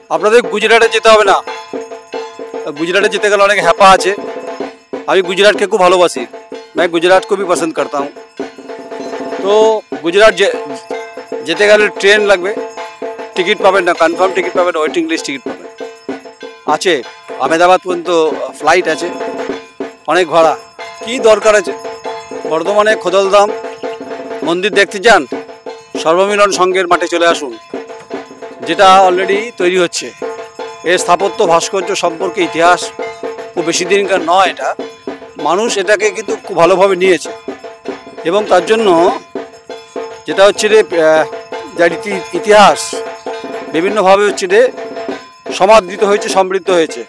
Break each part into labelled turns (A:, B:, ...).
A: আপনাদের গুজরাটে যেতে হবে না। गुजरात जीते गल अनेक हैपा आछे। अभी गुजरात के खूब भालोबासी, मैं गुजरात को भी पसंद करता हूँ। तो गुजरात जेते गले ट्रेन लागबे, टिकिट पाबेन ना, कन्फार्म टिकिट पाबेन, वेटिंग लिस्ट टिकिट पाबेन आछे। आहमेदाबाद पर्यन्त फ्लाइट आछे, अनेक भाड़ा। कि दरकार आछे बर्धमाने खोदलधाम मंदिर देखते चान, सर्वमिलन संघेर माठे चले आसुन, जेटा अलरेडी तैरी होच्छे। एर स्थापत्य भास्कर्य सम्पर्के इतिहास खूब बेशी दिनकार नय, एटा मानुष एटाके किन्तु खूब भालोभावे नियेछे एबं तार जन्य जेटा होच्छे रे जार इतिहास विभिन्नभावे होच्छे रे समादृत हयेछे, समृद्ध हयेछे।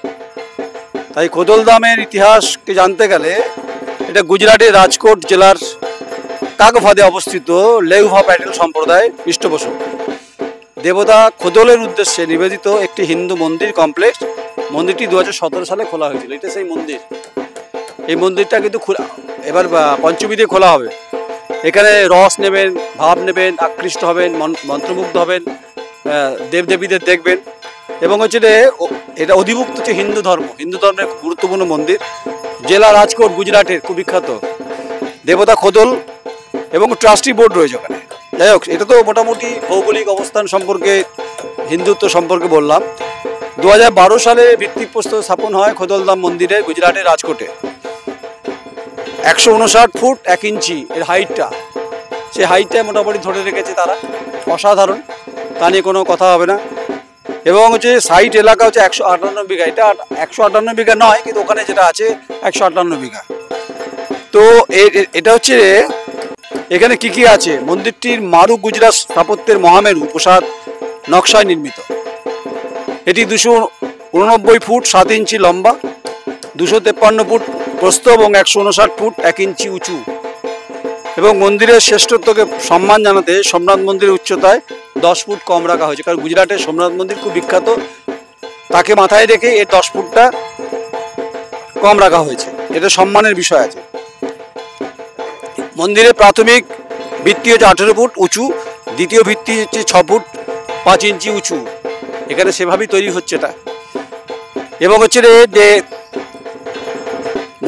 A: ताई खोदलधामेर इतिहासके जानते गेले एटा गुजराटेर राजकोट जेलार कागफादे अवस्थित लेउभा पैटेल सम्प्रदाय पृष्ठपोषक देवता खोदलेर उद्देश्ये निवेदित एक हिंदू मंदिर कमप्लेक्स। मंदिरटी 2017 साले खोला हयेछिलो। एटा सेई मंदिर। এই মন্দিরটা কিন্তু এবার পঞ্চমী দিয়ে খোলা হবে। এখানে রস নেবেন, ভাব নেবেন, আকৃষ্ট হবেন, মন্ত্রমুগ্ধ হবেন, দেবদেবীদের দেখবেন এবং হচ্ছে এটা অধিভুক্ত হচ্ছে হিন্দু ধর্মের গুরুত্বপূর্ণ মন্দির। জেলা রাজকোট গুজরাটের খুব বিখ্যাত দেবতা খোদল এবং ট্রাস্টি বোর্ড রয়েছে ওখানে। যাই হোক, এটা তো মোটামুটি ভৌগোলিক অবস্থান সম্পর্কে, হিন্দুত্ব সম্পর্কে বললাম। 2012 সালে ভিত্তিপ্রস্তর স্থাপন হয় খোদলধাম মন্দিরে গুজরাটের রাজকোটে। 159 ফুট 1 ইঞ্চি এর হাইটটা, সেই হাইটটা মোটামুটি ধরে রেখেছে তারা। অসাধারণ, তা নিয়ে কোনো কথা হবে না। এবং হচ্ছে সাইট এলাকা হচ্ছে 158 বিঘা। এটা 158 বিঘা নয়, কিন্তু ওখানে যেটা আছে 158 বিঘা। তো এটা হচ্ছে এখানে কি কি আছে। মন্দিরটির মারু গুজরাট স্থাপত্যের মহামেরু প্রসাদ নকশায় নির্মিত। এটি 289 ফুট 7 ইঞ্চি লম্বা, 253 ফুট প্রস্থ এবং 159 ফুট 1 ইঞ্চি উঁচু। এবং মন্দিরের শ্রেষ্ঠত্বকে সম্মান জানাতে সোমনাথ মন্দিরের উচ্চতায় 10 ফুট কম রাখা হয়েছে। কারণ গুজরাটের সোমনাথ মন্দির খুব বিখ্যাত, তাকে মাথায় রেখে এর 10 ফুটটা কম রাখা হয়েছে। এটা সম্মানের বিষয় আছে। মন্দিরের প্রাথমিক ভিত্তি হচ্ছে 18 ফুট উঁচু, দ্বিতীয় ভিত্তি হচ্ছে 6 ফুট 5 ইঞ্চি উঁচু। এখানে সেভাবেই তৈরি হচ্ছে এটা। এবং হচ্ছে যে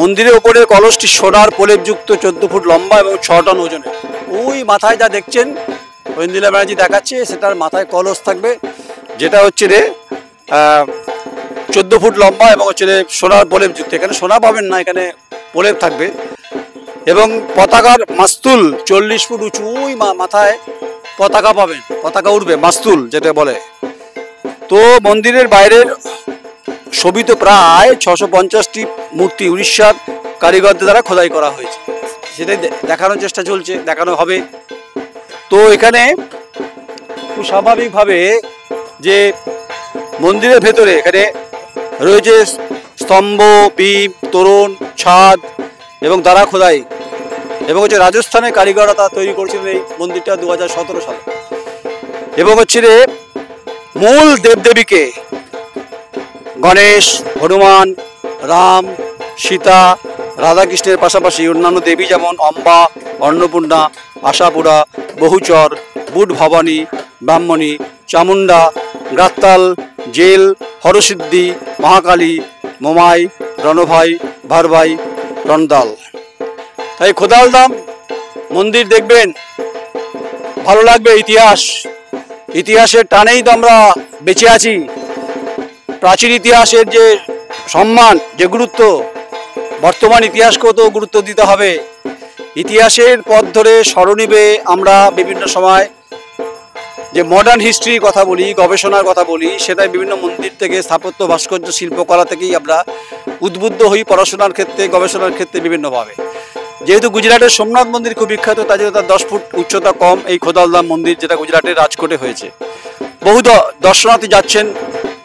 A: মন্দিরের ওপরের কলসটি সোনার প্রলেপযুক্ত 14 ফুট লম্বা এবং 6 টন ওজনের। ওই মাথায় যা দেখছেন ঐন্দ্রিলা ব্যানার্জি দেখাচ্ছে, সেটার মাথায় কলস থাকবে, যেটা হচ্ছে 14 ফুট লম্বা এবং হচ্ছে সোনার প্রলেপযুক্ত। এখানে সোনা পাবেন না, এখানে প্রলেপ থাকবে। এবং পতাকার মাস্তুল 40 ফুট উঁচু, ওই মাথায় পতাকা পাবেন, পতাকা উঠবে, মাস্তুল যেটা বলে। তো মন্দিরের বাইরের শোভিত প্রায় 650টি মূর্তি উড়িষ্যার কারিগরদের দ্বারা খোদাই করা হয়েছে। সেটাই দেখানোর চেষ্টা চলছে, দেখানো হবে। তো এখানে খুব স্বাভাবিকভাবে যে মন্দিরের ভেতরে এখানে রয়েছে স্তম্ভ, বিম, তোরণ, ছাদ এবং দ্বারা খোদাই। এবং হচ্ছে রাজস্থানের কারিগররা তা তৈরি করেছিলেন এই মন্দিরটা 2017 সালে। এবং হচ্ছে মূল দেবদেবীকে গণেশ, হনুমান, রাম, সীতা, রাধাকৃষ্ণের পাশাপাশি অন্যান্য দেবী যেমন অম্বা, অন্নপূর্ণা, আশাপুরা, বহুচর, বুট ভবানী, ব্রাহ্মণী, চামুন্ডা, গাত্তাল, জেল, হরসিদ্ধি, মহাকালী, মোমাই, রণভাই, ভারভাই, রণদাল। তাই খোদলধাম মন্দির দেখবেন, ভালো লাগবে। ইতিহাসের টানেই তো আমরা বেঁচে আছি। প্রাচীন ইতিহাসের যে সম্মান, যে গুরুত্ব, বর্তমান ইতিহাসকেও তো গুরুত্ব দিতে হবে। ইতিহাসের পথ ধরে স্মরণীবে আমরা বিভিন্ন সময় যে মডার্ন হিস্ট্রির কথা বলি, গবেষণার কথা বলি, সেটাই বিভিন্ন মন্দির থেকে, স্থাপত্য, ভাস্কর্য, শিল্পকলা থেকেই আমরা উদ্বুদ্ধ হই পড়াশোনার ক্ষেত্রে, গবেষণার ক্ষেত্রে বিভিন্নভাবে। যেহেতু গুজরাটের সোমনাথ মন্দির খুব বিখ্যাত, তাই জন্য তার 10 ফুট উচ্চতা কম এই খোদলধাম মন্দির, যেটা গুজরাটের রাজকোটে হয়েছে। বহু দর্শনার্থী যাচ্ছেন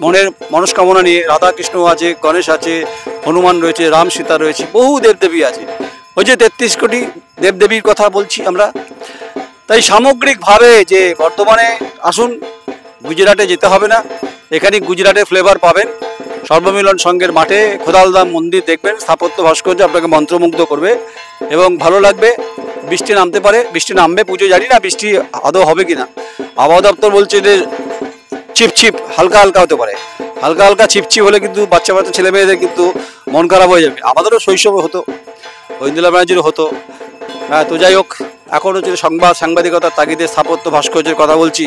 A: মনের মনস্কামনা নিয়ে। রাধাকৃষ্ণ আছে, গণেশ আছে, হনুমান রয়েছে, রাম সীতা রয়েছে, বহু দেবদেবী আছে। ওই যে 33 কোটি দেবদেবীর কথা বলছি আমরা। তাই সামগ্রিকভাবে যে বর্তমানে আসুন, গুজরাটে যেতে হবে না, এখানে গুজরাটের ফ্লেভার পাবেন। সর্বমিলন সংঘের মাঠে খোদলধাম মন্দির দেখবেন, স্থাপত্য ভাস্কর্য আপনাকে মন্ত্রমুগ্ধ করবে এবং ভালো লাগবে। বৃষ্টি নামতে পারে, বৃষ্টি নামবে, পুজো জানি না বৃষ্টি আদৌ হবে কিনা। আবহাওয়া দপ্তর বলছে যে চিপচিপ হালকা হালকা হতে পারে, হালকা হালকা চিপচিপ হলে কিন্তু বাচ্চা বাচ্চা ছেলে মেয়েদের কিন্তু মন খারাপ হয়ে যাবে। আমাদেরও শৈশবে হতো, ঐন্দ্রিলা ব্যানার্জিরও হতো। হ্যাঁ, তো যাই হোক, এখন হচ্ছে সাংবাদিকতার তাগিদে স্থাপত্য ভাস্কর্যের কথা বলছি,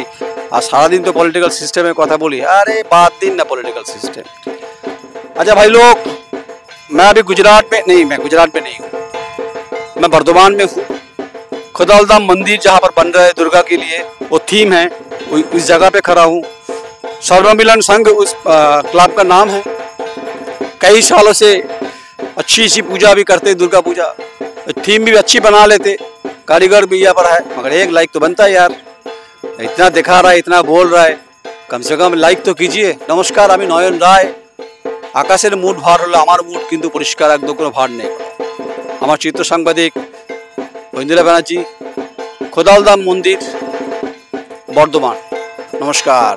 A: আর সারাদিন তো পলিটিক্যাল সিস্টেমের কথা বলি। अरे बात दिन ना पॉलिटिकल सिस्टम। अच्छा भाई लोग, मैं अभी गुजरात में नहीं, मैं गुजरात में नहीं हूँ, मैं बर्दवान में हूँ। खुदालधाम मंदिर जहाँ पर बन रहा है दुर्गा के लिए, वो थीम है, उस जगह पे खड़ा हूँ। सर्वमिलन संघ उस क्लब का नाम है। कई सालों से अच्छी सी पूजा भी करते, दुर्गा पूजा, थीम भी अच्छी बना लेते, कारीगर भी यहाँ पर है, मगर एक लाइक तो बनता है यार। इतना दिखा रहा है, इतना बोल रहा है, कम से कम लाइक तो कीजिए। नमस्कार, আমি নয়ন রায়। আকাশের মুড ভার হলো, আমার মুড কিন্তু পরিষ্কার, একদম কোনো ভার নেই। আমার চিত্র সাংবাদিক ঐন্দ্রিলা ব্যানার্জি, খোদালধাম মন্দির, বর্ধমান। নমস্কার।